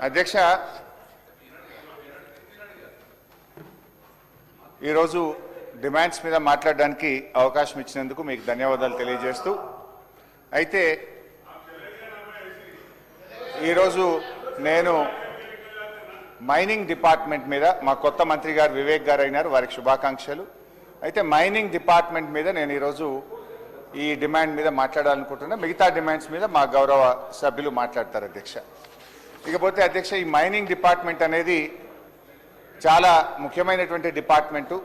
అధ్యక్ష, ఈరోజు డిమాండ్స్ మీద మాట్లాడడానికి అవకాశం ఇచ్చినందుకు మీకు ధన్యవాదాలు తెలియజేస్తూ, అయితే ఈరోజు నేను మైనింగ్ డిపార్ట్మెంట్ మీద మా కొత్త మంత్రి గారు వివేక్ గారు అయినారు, వారికి శుభాకాంక్షలు. అయితే మైనింగ్ డిపార్ట్మెంట్ మీద నేను ఈరోజు ఈ డిమాండ్ మీద మాట్లాడాలనుకుంటున్నా. మిగతా డిమాండ్స్ మీద మా గౌరవ సభ్యులు మాట్లాడతారు అధ్యక్ష. ఇకపోతే అధ్యక్ష, ఈ మైనింగ్ డిపార్ట్మెంట్ అనేది చాలా ముఖ్యమైనటువంటి డిపార్ట్మెంటు.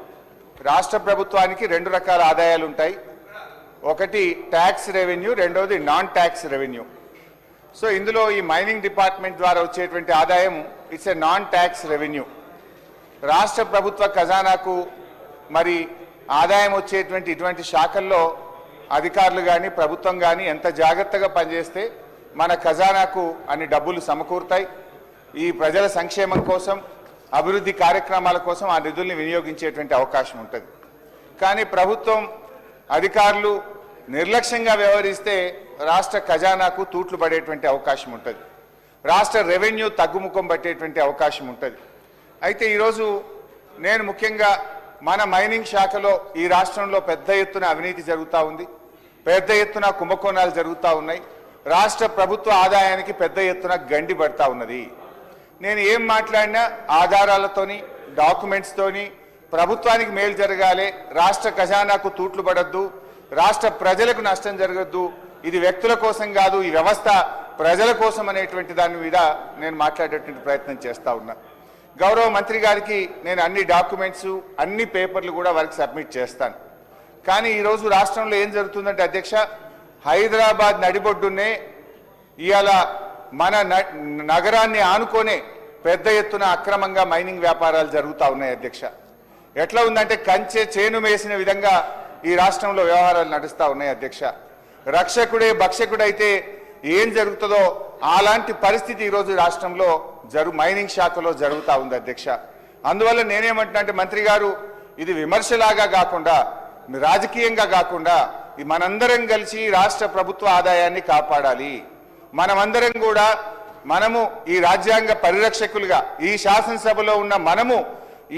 రాష్ట్ర ప్రభుత్వానికి రెండు రకాల ఆదాయాలు ఉంటాయి. ఒకటి ట్యాక్స్ రెవెన్యూ, రెండవది నాన్ ట్యాక్స్ రెవెన్యూ. సో ఇందులో ఈ మైనింగ్ డిపార్ట్మెంట్ ద్వారా వచ్చేటువంటి ఆదాయం it's a non tax revenue. రాష్ట్ర ప్రభుత్వ ఖజానాకు మరి ఆదాయం వచ్చేటువంటి ఇటువంటి శాఖల్లో అధికారులు కానీ ప్రభుత్వం కానీ ఎంత జాగ్రత్తగా పనిచేస్తే మన ఖజానాకు అన్ని డబ్బులు సమకూరుతాయి. ఈ ప్రజల సంక్షేమం కోసం, అభివృద్ధి కార్యక్రమాల కోసం ఆ నిధుల్ని వినియోగించేటువంటి అవకాశం ఉంటుంది. కానీ ప్రభుత్వం అధికారులు నిర్లక్ష్యంగా వ్యవహరిస్తే రాష్ట్ర ఖజానాకు తూట్లు పడేటువంటి అవకాశం ఉంటుంది. రాష్ట్ర రెవెన్యూ తగ్గుముఖం పట్టేటువంటి అవకాశం ఉంటుంది. అయితే ఈరోజు నేను ముఖ్యంగా మన మైనింగ్ శాఖలో ఈ రాష్ట్రంలో పెద్ద ఎత్తున అవినీతి జరుగుతూ ఉంది, పెద్ద ఎత్తున కుంభకోణాలు జరుగుతూ ఉన్నాయి, రాష్ట్ర ప్రభుత్వ ఆదాయానికి పెద్ద ఎత్తున గండి పడతా ఉన్నది. నేను ఏం మాట్లాడినా ఆధారాలతోని, డాక్యుమెంట్స్తోని ప్రభుత్వానికి మేలు జరగాలి, రాష్ట్ర ఖజానాకు తూట్లు పడద్దు, రాష్ట్ర ప్రజలకు నష్టం జరగద్దు, ఇది వ్యక్తుల కోసం కాదు, ఈ వ్యవస్థ ప్రజల కోసం అనేటువంటి దాని మీద నేను మాట్లాడేటువంటి ప్రయత్నం చేస్తూ ఉన్నా. గౌరవ మంత్రి గారికి నేను అన్ని డాక్యుమెంట్స్, అన్ని పేపర్లు కూడా వారికి సబ్మిట్ చేస్తాను. కానీ ఈరోజు రాష్ట్రంలో ఏం జరుగుతుందంటే అధ్యక్ష, హైదరాబాద్ నడిబొడ్డునే ఇవాళ మన నగరాన్ని ఆనుకొనే పెద్ద ఎత్తున అక్రమంగా మైనింగ్ వ్యాపారాలు జరుగుతూ ఉన్నాయి అధ్యక్ష. ఎట్లా ఉందంటే కంచె చేను వేసిన విధంగా ఈ రాష్ట్రంలో వ్యవహారాలు నడుస్తూ ఉన్నాయి అధ్యక్ష. రక్షకుడే భక్షకుడైతే ఏం జరుగుతుందో అలాంటి పరిస్థితి ఈరోజు రాష్ట్రంలో మైనింగ్ శాఖలో జరుగుతూ ఉంది అధ్యక్ష. అందువల్ల నేనేమంటున్నా అంటే మంత్రి గారు, ఇది విమర్శలాగా కాకుండా, రాజకీయంగా కాకుండా మనందరం కలిసి రాష్ట్ర ప్రభుత్వ ఆదాయాన్ని కాపాడాలి. మనమందరం కూడా మనము ఈ రాజ్యాంగ పరిరక్షకులుగా, ఈ శాసనసభలో ఉన్న మనము,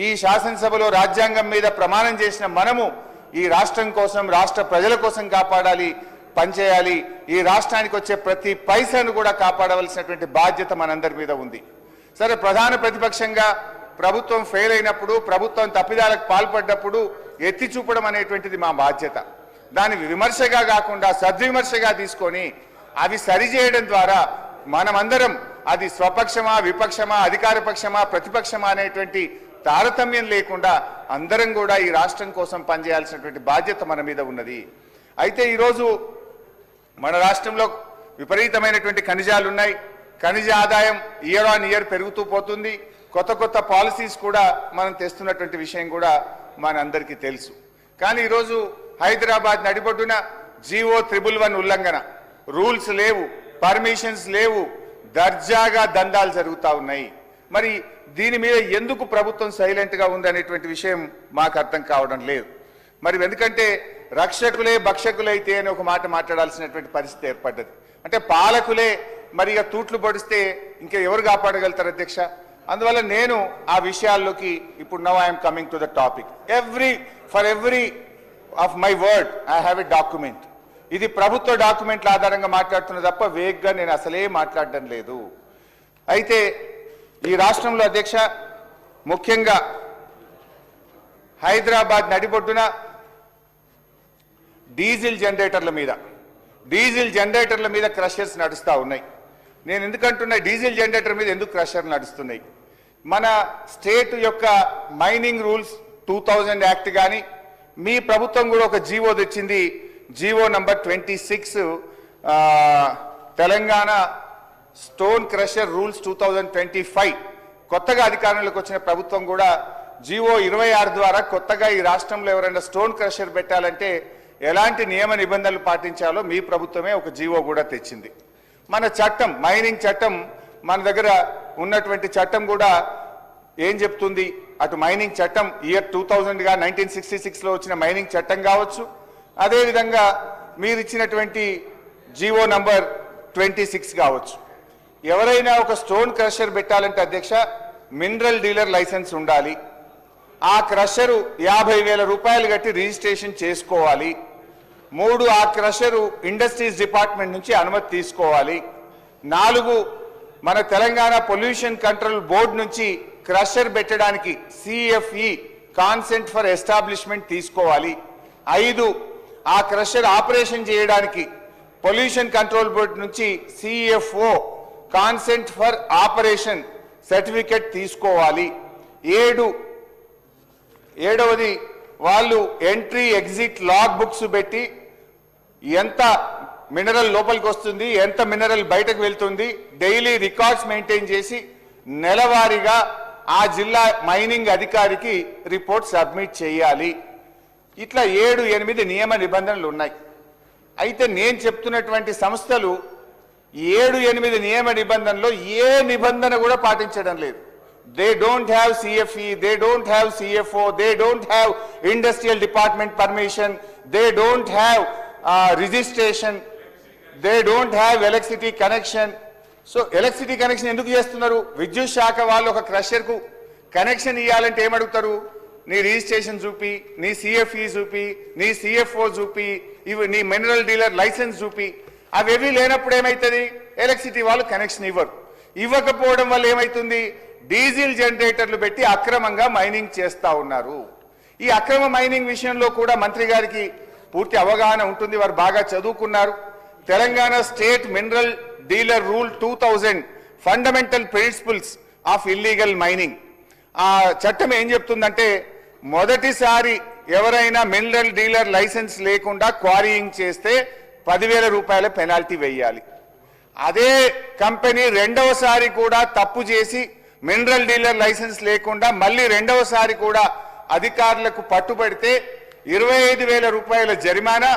ఈ శాసనసభలో రాజ్యాంగం మీద ప్రమాణం చేసిన మనము ఈ రాష్ట్రం కోసం, రాష్ట్ర ప్రజల కోసం కాపాడాలి, పనిచేయాలి. ఈ రాష్ట్రానికి వచ్చే ప్రతి పైసను కూడా కాపాడవలసినటువంటి బాధ్యత మనందరి మీద ఉంది. సరే, ప్రధాన ప్రతిపక్షంగా ప్రభుత్వం ఫెయిల్ అయినప్పుడు, ప్రభుత్వం తప్పిదాలకు పాల్పడ్డప్పుడు ఎత్తి చూపడం అనేటువంటిది మా బాధ్యత. దాని విమర్శగా కాకుండా సద్విమర్శగా తీసుకొని అవి సరిచేయడం ద్వారా మనమందరం, అది స్వపక్షమా, విపక్షమా, అధికార పక్షమా, ప్రతిపక్షమా అనేటువంటి తారతమ్యం లేకుండా అందరం కూడా ఈ రాష్ట్రం కోసం పనిచేయాల్సినటువంటి బాధ్యత మన మీద ఉన్నది. అయితే ఈరోజు మన రాష్ట్రంలో విపరీతమైనటువంటి ఖనిజాలు ఉన్నాయి. ఖనిజ ఆదాయం ఇయర్ ఆన్ ఇయర్ పెరుగుతూ పోతుంది. కొత్త కొత్త పాలసీస్ కూడా మనం తెస్తున్నటువంటి విషయం కూడా మనందరికీ తెలుసు. కానీ ఈరోజు హైదరాబాద్ నడిబొడ్డున జీవో 111 ఉల్లంఘన, రూల్స్ లేవు, పర్మిషన్స్ లేవు, దర్జాగా దందాలు జరుగుతూ ఉన్నాయి. మరి దీని మీద ఎందుకు ప్రభుత్వం సైలెంట్గా ఉందనేటువంటి విషయం మాకు అర్థం కావడం లేదు. మరి ఎందుకంటే రక్షకులే భక్షకులైతే అని ఒక మాట మాట్లాడాల్సినటువంటి పరిస్థితి ఏర్పడ్డది. అంటే పాలకులే మరి ఇక తూట్లు పొడిస్తే ఇంకా ఎవరు కాపాడగలుగుతారు అధ్యక్ష? అందువల్ల నేను ఆ విషయాల్లోకి ఇప్పుడు now I'm coming to the topic. For every of my word I have a document. ఇది ప్రభుత్వ డాక్యుమెంట్ల ఆధారంగా మాట్లాడుతున్న తప్ప వేగ్గా నేను అసలే మాట్లాడడం లేదు. అయితే ఈ రాష్ట్రంలో అధ్యక్ష, ముఖ్యంగా హైదరాబాద్ నడిబొడ్డున డీజిల్ జనరేటర్ల మీద క్రషర్స్ నడుస్తూ ఉన్నాయి. నేను ఎందుకంటున్నా డీజిల్ జనరేటర్ మీద ఎందుకు క్రషర్ నడుస్తున్నాయి? మన స్టేట్ యొక్క మైనింగ్ రూల్స్ 2000 యాక్ట్ కానీ, మీ ప్రభుత్వం కూడా ఒక జీవో తెచ్చింది, GO number 26 Telangana stone crusher rules 2025. కొత్తగా అధికారంలోకి వచ్చిన ప్రభుత్వం కూడా జీవో 26 ద్వారా కొత్తగా ఈ రాష్ట్రంలో ఎవరైనా స్టోన్ క్రషర్ పెట్టాలంటే ఎలాంటి నియమ నిబంధనలు పాటించాలో మీ ప్రభుత్వమే ఒక జీవో కూడా తెచ్చింది. మన చట్టం, మైనింగ్ చట్టం, మన దగ్గర ఉన్నటువంటి చట్టం కూడా ఏం చెప్తుంది? అటు మైనింగ్ చట్టం ఇయర్ 2000గా 1966లో వచ్చిన మైనింగ్ చట్టం కావచ్చు, అదేవిధంగా మీరు ఇచ్చినటువంటి జీవో నంబర్ 26 కావచ్చు. ఎవరైనా ఒక స్టోన్ క్రషర్ పెట్టాలంటే అధ్యక్ష మినరల్ డీలర్ లైసెన్స్ ఉండాలి. ఆ క్రషరు 50,000 రూపాయలు కట్టి రిజిస్ట్రేషన్ చేసుకోవాలి. 3 ఆ క్రషరు ఇండస్ట్రీస్ డిపార్ట్మెంట్ నుంచి అనుమతి తీసుకోవాలి. 4 మన తెలంగాణ పొల్యూషన్ కంట్రోల్ బోర్డు నుంచి క్రషర్ పెట్టడానికి CFE కాన్సెంట్ ఫర్ ఎస్టాబ్లిష్మెంట్ తీసుకోవాలి. 5 ఆ క్రషర్ ఆపరేషన్ చేయడానికి పొల్యూషన్ కంట్రోల్ బోర్డు నుంచి CFO consent for operation certificate తీసుకోవాలి. 7వది వాళ్ళు ఎంట్రీ ఎగ్జిట్ లాగ్ బుక్స్ పెట్టి ఎంత మినరల్ లోపలికి వస్తుంది, ఎంత మినరల్ బయటకు వెళ్తుంది, డైలీ రికార్డ్స్ మెయింటైన్ చేసి నెలవారీగా ఆ జిల్లా మైనింగ్ అధికారికి రిపోర్ట్ సబ్మిట్ చేయాలి. ఇట్లా 7-8 నియమ నిబంధనలు ఉన్నాయి. అయితే నేను చెప్తున్నటువంటి సంస్థలు 7-8 నియమ నిబంధనలో ఏ నిబంధన కూడా పాటించడం లేదు. They don't have CFE, they don't have CFO, they don't have industrial department permission, they don't have registration, they don't have electricity connection. So electricity connection ఎందుకు చేస్తున్నారు? విద్యుత్ శాఖ వాళ్ళు ఒక క్రషర్ కు కనెక్షన్ ఇవ్వాలంటే ఏమడుగుతారు? నీ రిజిస్ట్రేషన్ చూపి, నీ CFE చూపి, నీ CFO చూపి, ఇవి నీ మినరల్ డీలర్ లైసెన్స్ చూపి. అవేవి లేనప్పుడు ఏమవుతుంది? ఎలక్ట్రిసిటీ వాళ్ళు కనెక్షన్ ఇవ్వరు. ఇవ్వకపోవడం వల్ల ఏమవుతుంది? డీజిల్ జనరేటర్లు పెట్టి అక్రమంగా మైనింగ్ చేస్తా ఉన్నారు. ఈ అక్రమ మైనింగ్ విషయంలో కూడా మంత్రి గారికి పూర్తి అవగాహన ఉంటుంది. వారు బాగా చదువుకున్నారు. Telangana state mineral dealer rule 2000 fundamental principles of illegal mining. ఆ చట్టం ఏం చెప్తుందంటే మొదటిసారి ఎవరైనా మినరల్ డీలర్ లైసెన్స్ లేకుండా క్వారీయింగ్ చేస్తే 10,000 రూపాయల పెనాల్టీ వేయాలి. అదే కంపెనీ రెండవసారి కూడా తప్పు చేసి మినరల్ డీలర్ లైసెన్స్ లేకుండా మళ్ళీ రెండవసారి కూడా అధికారులకు పట్టుబడితే 25,000 రూపాయల జరిమానా,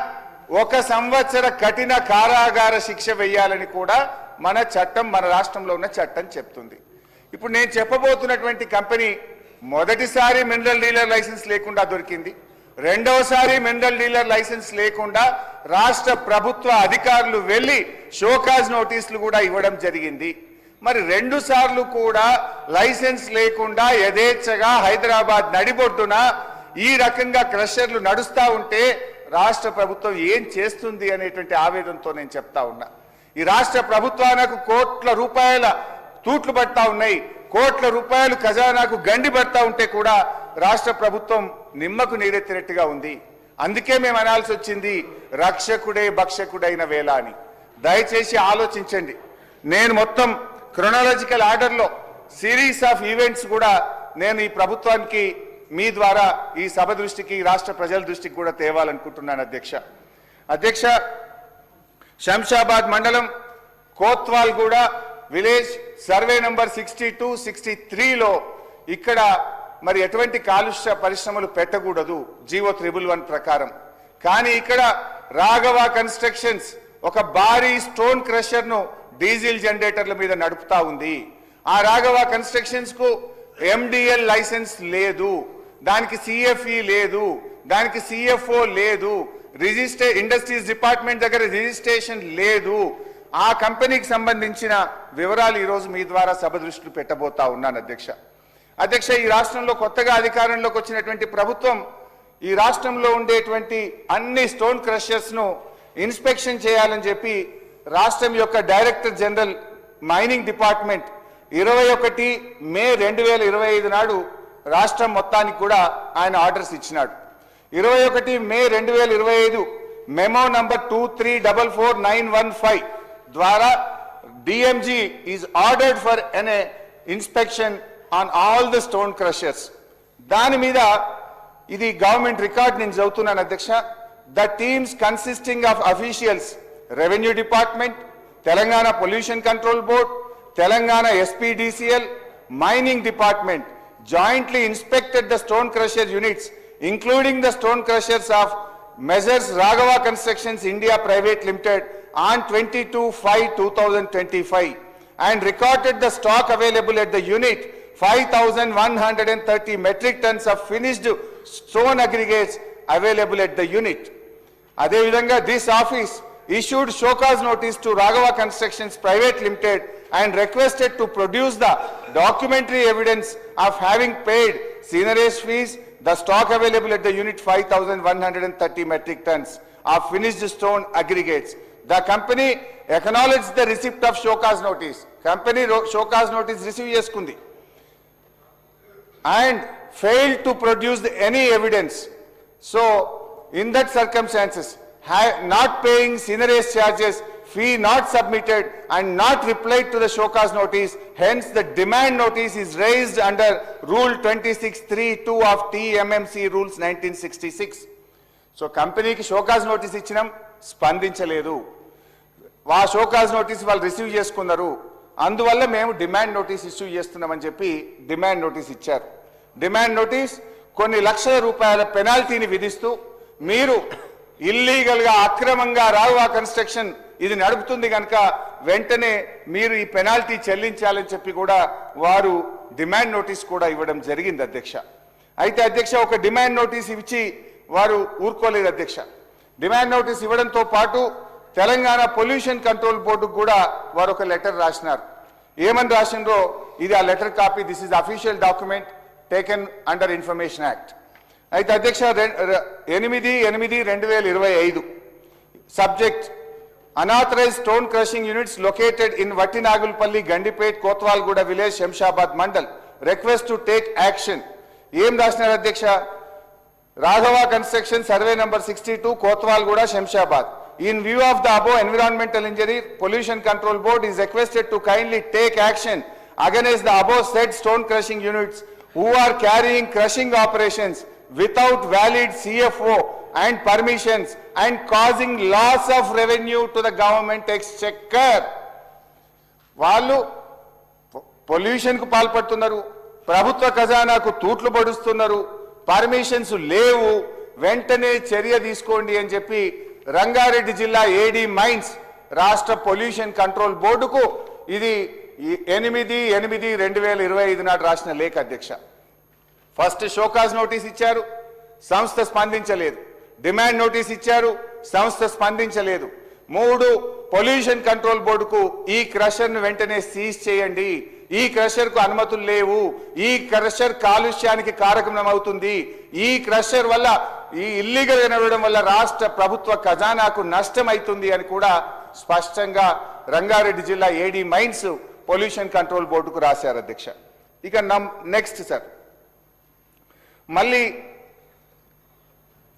1 సంవత్సర కఠిన కారాగార శిక్ష వేయాలని కూడా మన చట్టం, మన రాష్ట్రంలో ఉన్న చట్టం చెప్తుంది. ఇప్పుడు నేను చెప్పబోతున్నటువంటి కంపెనీ మొదటిసారి మినరల్ డీలర్ లైసెన్స్ లేకుండా దొరికింది. రెండవసారి మినరల్ డీలర్ లైసెన్స్ లేకుండా రాష్ట్ర ప్రభుత్వ అధికారులు వెళ్లి షోకాజ్ నోటీసులు కూడా ఇవ్వడం జరిగింది. మరి 2 సార్లు కూడా లైసెన్స్ లేకుండా యథేచ్ఛగా హైదరాబాద్ నడిబొడ్డున ఈ రకంగా క్రషర్లు నడుస్తా ఉంటే రాష్ట్ర ప్రభుత్వం ఏం చేస్తుంది అనేటువంటి ఆవేదనతో నేను చెప్తా ఉన్నా. ఈ రాష్ట్ర ప్రభుత్వానికి కోట్ల రూపాయల తూట్లు పడతా ఉన్నాయి, కోట్ల రూపాయలు ఖజానాకు గండి పడతా ఉంటే కూడా రాష్ట్ర ప్రభుత్వం నిమ్మకు నీరెత్తినట్టుగా ఉంది. అందుకే మేము అనాల్సి వచ్చింది రక్షకుడే భక్షకుడైన వేళ అని. దయచేసి ఆలోచించండి. నేను మొత్తం క్రొనాలజికల్ ఆర్డర్లో సిరీస్ ఆఫ్ ఈవెంట్స్ కూడా నేను ఈ ప్రభుత్వానికి మీ ద్వారా ఈ సభ దృష్టికి, రాష్ట్ర ప్రజల దృష్టికి కూడా తేవాలనుకుంటున్నాను అధ్యక్ష. శంషాబాద్ మండలం కోత్వాల్గూడ విలేజ్ సర్వే నంబర్ 62-63లో ఇక్కడ మరి ఎటువంటి కాలుష్య పరిశ్రమలు పెట్టకూడదు జీవో 311 ప్రకారం. కానీ ఇక్కడ రాఘవ కన్స్ట్రక్షన్స్ ఒక భారీ స్టోన్ క్రషర్ ను డీజిల్ జనరేటర్ల మీద నడుపుతా ఉంది. ఆ రాఘవ కన్స్ట్రక్షన్స్ కు MDL లైసెన్స్ లేదు, దానికి CFE లేదు, దానికి CFO లేదు, ఇండస్ట్రీస్ డిపార్ట్మెంట్ దగ్గర రిజిస్ట్రేషన్ లేదు. ఆ కంపెనీకి సంబంధించిన వివరాలు ఈరోజు మీ ద్వారా సభ దృష్టిలో పెట్టబోతా ఉన్నాను అధ్యక్ష. ఈ రాష్ట్రంలో కొత్తగా అధికారంలోకి వచ్చినటువంటి ప్రభుత్వం ఈ రాష్ట్రంలో ఉండేటువంటి అన్ని స్టోన్ క్రషర్స్ ను ఇన్స్పెక్షన్ చేయాలని చెప్పి రాష్ట్రం యొక్క డైరెక్టర్ జనరల్ మైనింగ్ డిపార్ట్మెంట్ 21 మే 2025 నాడు రాష్ట్రం మొత్తానికి కూడా ఆయన ఆర్డర్స్ ఇచ్చినాడు. 21 మే 2025 మెమో నంబర్ 23444915 ద్వారా DMG is ordered for an inspection on all the stone crushers. దాని మీద ఇది గవర్నమెంట్ రికార్డ్ నేను చదువుతున్నాను అధ్యక్ష. The teams consisting of officials, Revenue Department, Telangana Pollution Control Board, Telangana SPDCL, Mining Department jointly inspected the stone crusher units, including the stone crushers of Measures Raghava Constructions India Private Limited on 22/5/2025 and recorded the stock available at the unit 5,130 metric tons of finished stone aggregates available at the unit. Adevidanga, this office issued show cause notice to Raghava Constructions Private Limited and requested to produce the documentary evidence of having paid seigniorage fees, the stock available at the unit 5,130 metric tons of finished stone aggregates. The company acknowledged the receipt of show cause notice. Company show cause notice receive చేసుకుంది and failed to produce any evidence. So, in that circumstances, not paying seigniorage charges, fee not submitted and not replied to the show cause notice, hence the demand notice is raised under Rule 26(3)(2) of TMMC Rules 1966. So, company ki show cause notice ఇచ్చినాం స్పందించలేదు. వా show cause notice వాళ్ళు receive చేసుకున్నారు. అందువల్ల మేము demand notice issue చేస్తున్నామని చెప్పి demand notice ఇచ్చారు. డిమాండ్ నోటీస్ కొన్ని లక్షల రూపాయల పెనాల్టీని విధిస్తూ మీరు ఇల్లీగల్గా అక్రమంగా రాఘవ కన్స్ట్రక్షన్ ఇది నడుపుతుంది కనుక వెంటనే మీరు ఈ పెనాల్టీ చెల్లించాలని చెప్పి కూడా వారు డిమాండ్ నోటీస్ కూడా ఇవ్వడం జరిగింది అధ్యక్ష. అయితే అధ్యక్ష ఒక డిమాండ్ నోటీస్ ఇచ్చి వారు ఊరుకోలేదు అధ్యక్ష. డిమాండ్ నోటీస్ ఇవ్వడంతో పాటు తెలంగాణ పొల్యూషన్ కంట్రోల్ బోర్డుకు కూడా వారు ఒక లెటర్ రాసినారు. ఏమని రాసిండ్రో ఇది ఆ letter copy. This is official document taken under information act. అయితే అధ్యక్ష 8/8/2025 subject unauthorized stone crushing units located in Vattinagulpalli, Gandipet, Kotwalguda village, Shamshabad mandal. Request to take action. ఏం రాసినారు అధ్యక్ష? Raghava construction survey number 62 Kotwalguda, Shamshabad. In view of the above environmental injury, Pollution Control Board is requested to kindly take action against the above said stone crushing units who are carrying crushing operations without valid CFO and permissions and causing loss of revenue to the government exchequer. వాళ్ళు pollution కు పాల్పడుతున్నారు, ప్రభుత్వ ఖజానాకు తూట్లు పడుస్తున్నారు, permissions లేవు, వెంటనే చర్య తీసుకోండి అని చెప్పి రంగారెడ్డి జిల్లా ఏడీ మైన్స్ రాష్ట్ర పొల్యూషన్ కంట్రోల్ బోర్డుకు ఇది 8/8/2025 నాడు రాసిన లేఖ అధ్యక్ష. ఫస్ట్ షోకాజ్ నోటీస్ ఇచ్చారు, సంస్థ స్పందించలేదు. డిమాండ్ నోటీస్ ఇచ్చారు, సంస్థ స్పందించలేదు. 3 పొల్యూషన్ కంట్రోల్ బోర్డుకు ఈ క్రషర్ను వెంటనే సీజ్ చేయండి, ఈ క్రషర్ కు అనుమతులు లేవు, ఈ క్రషర్ కాలుష్యానికి కారకమవుతుంది, ఈ క్రషర్ వల్ల ఈ ఇల్లీగల్ నడవడం వల్ల రాష్ట్ర ప్రభుత్వ ఖజానాకు నష్టం అవుతుంది అని కూడా స్పష్టంగా రంగారెడ్డి జిల్లా ఏడీ మైన్స్ పొల్యూషన్ కంట్రోల్ బోర్డుకు రాశారు అధ్యక్ష. ఇక నెక్స్ట్ సార్, మళ్ళీ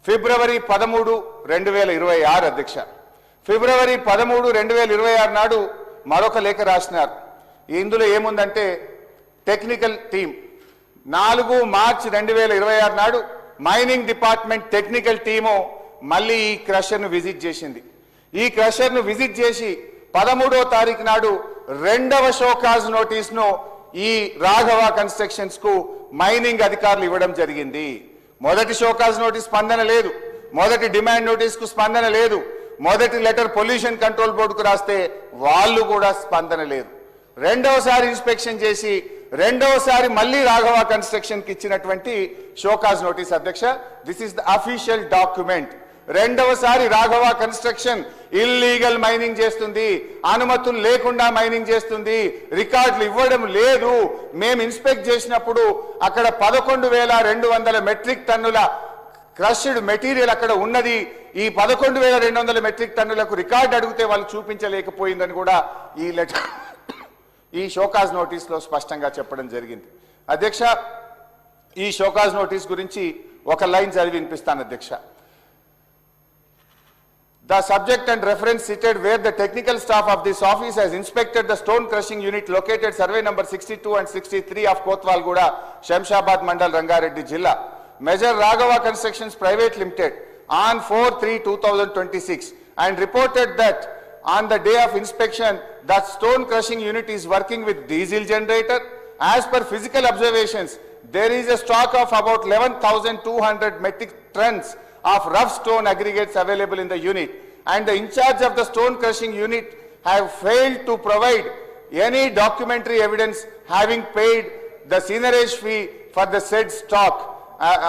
ఫిబ్రవరి 13, 2026 అధ్యక్ష. ఫిబ్రవరి 13, 2026 నాడు మరొక లేఖ రాసినారు. ఇందులో ఏముందంటే టెక్నికల్ టీమ్ 4 మార్చి 2026 నాడు మైనింగ్ డిపార్ట్మెంట్ టెక్నికల్ టీము మళ్ళీ ఈ క్రషర్ను విజిట్ చేసింది. ఈ క్రషర్ను విజిట్ చేసి 13వ తారీఖు నాడు 2వ షోకాజ్ నోటీస్ను ఈ రాఘవ కన్స్ట్రక్షన్స్ కు మైనింగ్ అధికారులు ఇవ్వడం జరిగింది. మొదటి షోకాజ్ నోటీస్ స్పందన లేదు, మొదటి డిమాండ్ నోటీస్ కు స్పందన లేదు, మొదటి లెటర్ పొల్యూషన్ కంట్రోల్ బోర్డుకు రాస్తే వాళ్ళు కూడా స్పందన లేదు. రెండవసారి ఇన్స్పెక్షన్ చేసి రెండవసారి మళ్ళీ రాఘవ కన్స్ట్రక్షన్ కి ఇచ్చినటువంటి షోకాజ్ నోటీస్ అధ్యక్ష. This is the official document. రెండవసారి రాఘవ కన్స్ట్రక్షన్ ఇల్లీగల్ మైనింగ్ చేస్తుంది, అనుమతులు లేకుండా మైనింగ్ చేస్తుంది, రికార్డులు ఇవ్వడం లేదు. మేము ఇన్స్పెక్ట్ చేసినప్పుడు అక్కడ 11,200 మెట్రిక్ టన్నుల క్రష్డ్ మెటీరియల్ అక్కడ ఉన్నది. ఈ 11,200 మెట్రిక్ టన్నులకు రికార్డు అడిగితే వాళ్ళు చూపించలేకపోయిందని కూడా ఈ లెటర్ ఈ షోకాజ్ నోటీస్ లో స్పష్టంగా చెప్పడం జరిగింది అధ్యక్ష. ఈ షోకాజ్ నోటీస్ గురించి ఒక లైన్ చదివి వినిపిస్తాను అధ్యక్ష. The subject and reference cited where the technical staff of this office has inspected the stone crushing unit located survey number 62 and 63 of Kotwalguda, Shamshabad mandal, Rangareddy Jilla. Major Raghava Constructions Private Limited on 4/3/2026 and reported that on the day of inspection that stone crushing unit is working with diesel generator. As per physical observations, there is a stock of about 11,200 metric tons of rough stone aggregates available in the unit, and the in charge of the stone crushing unit have failed to provide any documentary evidence having paid the seigniorage fee for the said stock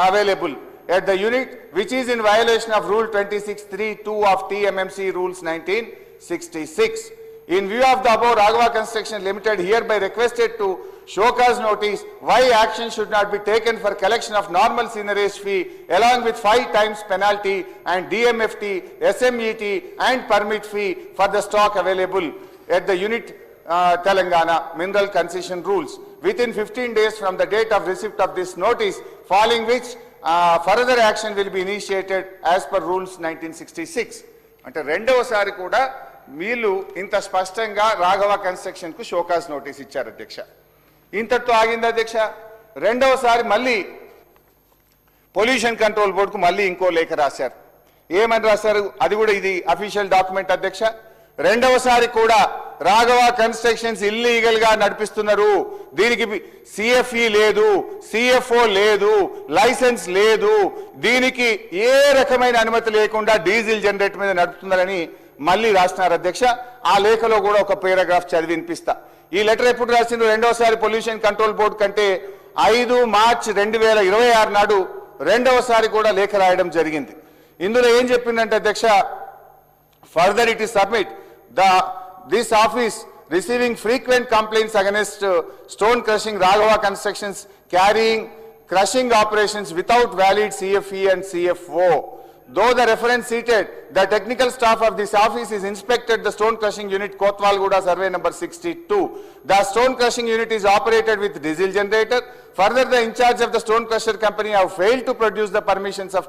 available at the unit, which is in violation of Rule 26(3)(2) of TMMC Rules 1966. In view of the above, Raghava Construction Limited hereby requested to show cause notice why action should not be taken for collection of normal seniorage fee along with 5 times penalty and DMFT, SMET and permit fee for the stock available at the unit Telangana mineral concession rules within 15 days from the date of receipt of this notice, following which further action will be initiated as per rules 1966. అంటే రెండవసారి కూడా వీళ్ళు ఇంత స్పష్టంగా Raghava construction కు show cause notice ఇచ్చారు అధ్యక్ష. ఇంతటితో ఆగింది అధ్యక్ష. రెండవసారి మళ్ళీ పొల్యూషన్ కంట్రోల్ బోర్డుకు మళ్ళీ ఇంకో లేఖ రాశారు. ఏమని రాశారు? అది కూడా ఇది అఫీషియల్ డాక్యుమెంట్ అధ్యక్ష. రెండవసారి కూడా రాఘవ కన్స్ట్రక్షన్స్ ఇల్లీగల్ గా నడిపిస్తున్నారు, దీనికి సిఎఫ్ఈ లేదు, సిఎఫ్ఓ లేదు, లైసెన్స్ లేదు, దీనికి ఏ రకమైన అనుమతి లేకుండా డీజిల్ జనరేటర్ మీద నడుపుతున్నారని మళ్ళీ రాస్తున్నారు అధ్యక్ష. ఆ లేఖలో కూడా ఒక పారాగ్రాఫ్ చదివి వినిపిస్తా. ఈ లెటర్ ఎప్పుడు రాసిండ్రు? రెండవసారి పొల్యూషన్ కంట్రోల్ బోర్డు కంటే 5 మార్చి 2026 నాడు రెండవసారి కూడా లేఖ రాయడం జరిగింది. ఇందులో ఏం చెప్పిందంటే అధ్యక్ష, further it is submit this office receiving frequent complaints against stone crushing Raghava Constructions carrying crushing operations without valid CFE and CFO. Though the reference cited, the technical staff of this office is inspected the stone crushing unit Kotwalguda survey number 62. The stone crushing unit is operated with diesel generator. Further, the in charge of the stone crusher company have failed to produce the permissions of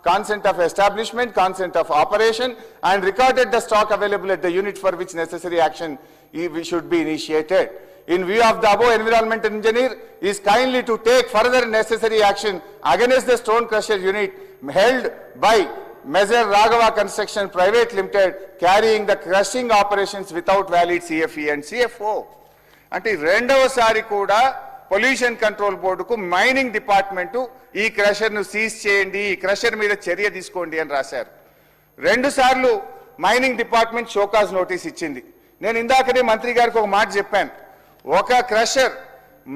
consent of establishment, consent of operation and recorded the stock available at the unit for which necessary action should be initiated. In view of the above, environmental engineer is kindly to take further necessary action against the stone crusher unit held by Measure Raghava Construction Private Limited carrying the crushing operations without valid CFE and CFO. అంటే రెండవసారి కూడా pollution control బోర్డుకు mining department ఈ క్రషర్ను seize చేయండి, ఈ crusher మీద చర్య తీసుకోండి అని రాశారు. 2 సార్లు మైనింగ్ డిపార్ట్మెంట్ షోకాజ్ నోటీస్ ఇచ్చింది. నేను ఇందాకనే మంత్రి గారికి ఒక మాట చెప్పాను, ఒక క్రషర్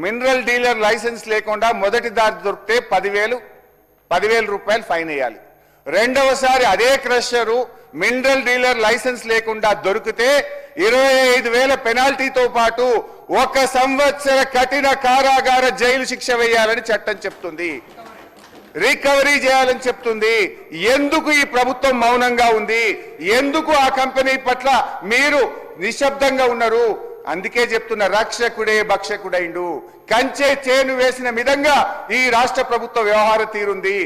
మినరల్ డీలర్ లైసెన్స్ లేకుండా మొదటి దారి దొరికితే 10,000 రూపాయలు ఫైన్ వేయాలి. రెండవసారి అదే క్రషరు మినరల్ డీలర్ లైసెన్స్ లేకుండా దొరికితే 25,000 పెనాల్టీతో పాటు 1 సంవత్సర కఠిన కారాగార జైలు శిక్ష వేయాలని చట్టం చెప్తుంది, రికవరీ చేయాలని చెప్తుంది. ఎందుకు ఈ ప్రభుత్వం మౌనంగా ఉంది? ఎందుకు ఆ కంపెనీ పట్ల మీరు నిశ్శబ్దంగా ఉన్నారు? అందుకే చెప్తున్న, రక్షకుడే భక్షకుడైండు. కంచె చేను వేసిన విధంగా ఈ రాష్ట్ర ప్రభుత్వ వ్యవహార తీరుంది.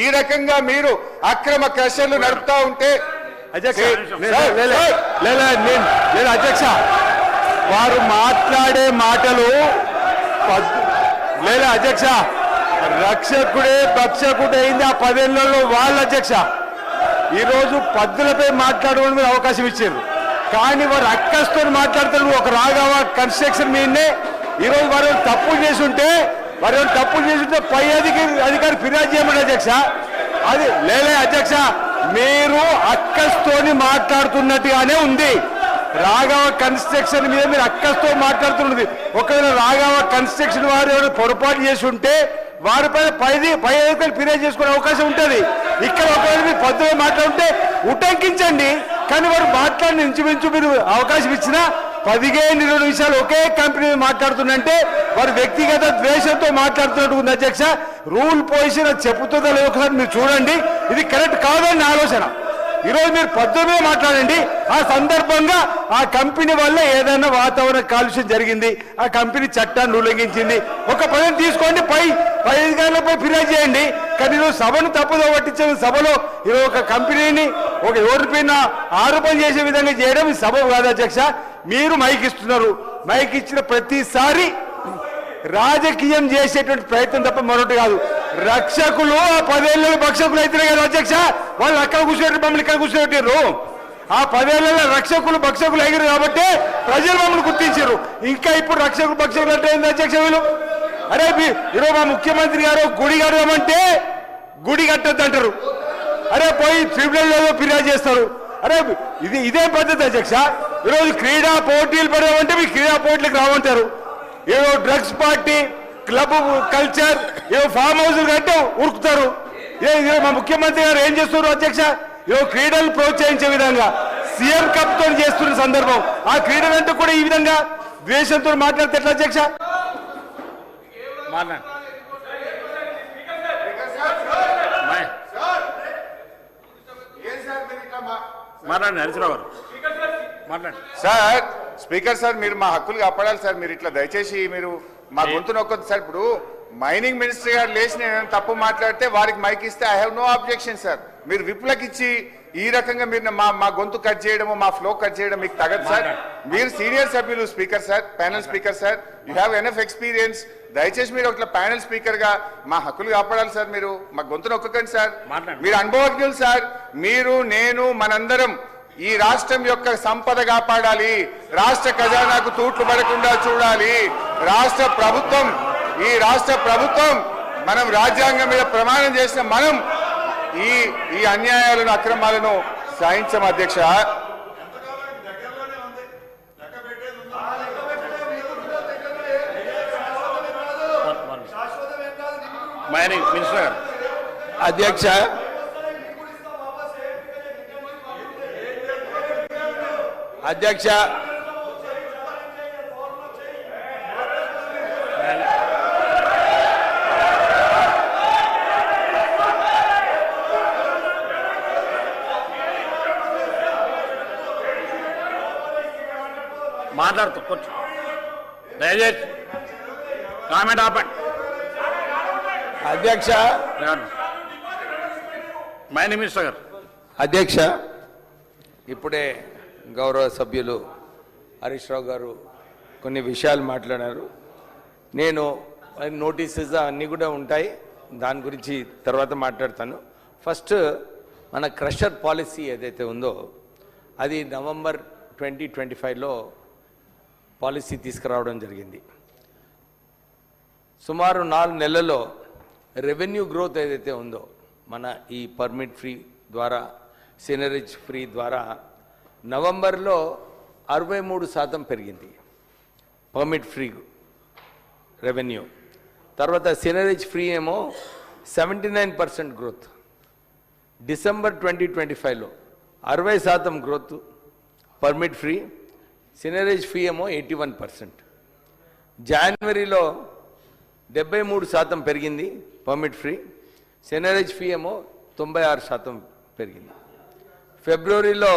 ఈ రకంగా మీరు అక్రమ క్రషర్లు నడుపుతా ఉంటే అధ్యక్ష, వారు మాట్లాడే మాటలు లేదా అధ్యక్ష, రక్షకుడే భక్షకుడైంది ఆ 10 ఏళ్లలో వాళ్ళ అధ్యక్ష. ఈరోజు పద్దులపై మాట్లాడడానికి అవకాశం ఇచ్చారు, కానీ వారు అక్కస్తో మాట్లాడతారు. ఒక రాఘవ కన్స్ట్రక్షన్ మీదనే ఈరోజు వారు తప్పులు చేసుంటే పై అధికారి ఫిర్యాదు చేయమని అధ్యక్ష. అది లేలే అధ్యక్ష, మీరు అక్కస్తోని మాట్లాడుతున్నట్టుగానే ఉంది. రాఘవ కన్స్ట్రక్షన్ మీద మీరు అక్కస్తో మాట్లాడుతున్నది. ఒకవేళ రాఘవ కన్స్ట్రక్షన్ వారు ఎవరు పొరపాటు చేసి ఉంటే వారిపై పై అధికారులు ఫిర్యాదు చేసుకునే అవకాశం ఉంటుంది. ఇక్కడ ఒకవేళ మీరు పద్ధతిగా మాట్లాడుంటే ఉటంకించండి, కానీ వారు మాట్లాడిన ఇంచుమించు మీరు అవకాశం ఇచ్చినా 15-20 నిమిషాలు ఒకే కంపెనీ మాట్లాడుతుందంటే వారు వ్యక్తిగత ద్వేషంతో మాట్లాడుతున్నట్టు ఉంది అధ్యక్ష. రూల్ పొజిషన్ చెప్పుతుందా లేదు ఒకసారి మీరు చూడండి. ఇది కరెక్ట్ కాదని ఆలోచన. ఈరోజు మీరు పద్ధతిగా మాట్లాడండి. ఆ సందర్భంగా ఆ కంపెనీ వల్ల ఏదైనా వాతావరణ కాలుష్యం జరిగింది, ఆ కంపెనీ చట్టాన్ని ఉల్లంఘించింది, ఒక పదం తీసుకోండి, పై అధికారులపై ఫిర్యాదు చేయండి. కానీ ఈరోజు సభను తప్పుదో పట్టించే సభలో ఈరోజు ఒక కంపెనీని ఒక ఎవరిపైన ఆరోపణ చేసే విధంగా చేయడం ఈ సభ కాదు అధ్యక్ష. మీరు మైక్ ఇస్తున్నారు, మైక్ ఇచ్చిన ప్రతిసారి రాజకీయం చేసేటువంటి ప్రయత్నం తప్ప మరొకటి కాదు. రక్షకులు ఆ 10 ఏళ్ళలో భక్షకులు అయితేనే కదా అధ్యక్ష, వాళ్ళు అక్కడ కూర్చోబెట్టి మమ్మల్ని ఇక్కడ కూర్చోబెట్టారు. ఆ 10 ఏళ్ళలో రక్షకులు భక్షకులు అయ్యారు కాబట్టి ప్రజలు మమ్మల్ని గుర్తించారు. ఇంకా ఇప్పుడు రక్షకులు భక్షకులు అంటే ఏంది అధ్యక్ష? వీళ్ళు అరే ఈరోజు మా ముఖ్యమంత్రి గారు గుడి కడదామంటే గుడి కట్టద్దు అంటారు. అరే పోయి ట్రిబ్యునల్ ఫిర్యాదు చేస్తారు. అరే ఇదే పద్ధతి అధ్యక్ష. ఈరోజు క్రీడా పోటీలు పెడదామంటే మీ క్రీడా పోటీలకు రావంటారు. ఏదో డ్రగ్స్ పార్టీ, క్లబ్ కల్చర్, ఏదో ఫామ్ హౌస్లు కంటే ఉరుకుతారు. మా ముఖ్యమంత్రి గారు ఏం చేస్తున్నారు అధ్యక్ష? ఏదో క్రీడలు ప్రోత్సహించే విధంగా సీఎం కప్ తో చేస్తున్న సందర్భం ఆ క్రీడలంటూ కూడా ఈ విధంగా ద్వేషంతో మాట్లాడితే ఎట్లా అధ్యక్ష? మాట్లాడండి హరీశ్రావు గారు మాట్లాడండి. సార్ స్పీకర్ సార్, మీరు మా హక్కులు కాపాడాలి సార్. మీరు ఇట్లా దయచేసి మీరు మా గొంతు నొక్కొద్దు సార్. ఇప్పుడు మైనింగ్ మినిస్టర్ గారు లేచి నేను తప్పు మాట్లాడితే వారికి మైక్ ఇస్తే I have no objection sir. మీరు విప్లకి ఇచ్చి ఈ రకంగా మీరు మా గొంతు కట్ చేయడము, మా ఫ్లో కట్ చేయడం మీకు తగదు సార్. మీరు సీనియర్ సభ్యులు speaker sir, panel speaker sir, you have enough experience. దయచేసి మీరు ఒక ప్యానల్ స్పీకర్ గా మా హక్కులు కాపాడాలి సార్. మీరు మా గొంతు నొక్కకండి సార్. మీరు అనుభవజ్ఞులు సార్. మీరు, నేను, మనందరం ఈ రాష్ట్రం యొక్క సంపద కాపాడాలి, రాష్ట్ర ఖజానాకు తూట్లు పడకుండా చూడాలి. ఈ రాష్ట్ర ప్రభుత్వం మనం రాజ్యాంగం మీద ప్రమాణం చేసిన మనం ఈ అన్యాయాలను, అక్రమాలను సహించం అధ్యక్ష. మైనింగ్ మినిస్టర్ గారు అధ్యక్ష అధ్యక్ష మాట్లాడుతూ కూర్చో. దయచేసి కామెంట్ ఆపండి. అధ్యక్ష మైనింగ్ మినిస్టర్ గారు. అధ్యక్ష, ఇప్పుడే గౌరవ సభ్యులు హరీష్ రావు గారు కొన్ని విషయాలు మాట్లాడారు. నేను నోటీసెస్ అన్నీ కూడా ఉంటాయి, దాని గురించి తర్వాత మాట్లాడతాను. ఫస్ట్ మన క్రషర్ పాలసీ ఏదైతే ఉందో అది నవంబర్ 2025లో పాలసీ తీసుకురావడం జరిగింది. సుమారు 4 నెలల్లో రెవెన్యూ గ్రోత్ ఏదైతే ఉందో మన ఈ పర్మిట్ ఫ్రీ ద్వారా, సినరేజ్ ఫ్రీ ద్వారా నవంబర్లో 63% పెరిగింది పర్మిట్ ఫ్రీ రెవెన్యూ. తర్వాత సినరేజ్ ఫ్రీ ఏమో 79% గ్రోత్. డిసెంబర్ 2025లో 60% growth permit free, seigniorage free ఏమో 81%. జనవరిలో 73% పెరిగింది పర్మిట్ ఫ్రీ, సినరేజ్ ఫీ ఏమో 96% పెరిగింది. ఫిబ్రవరిలో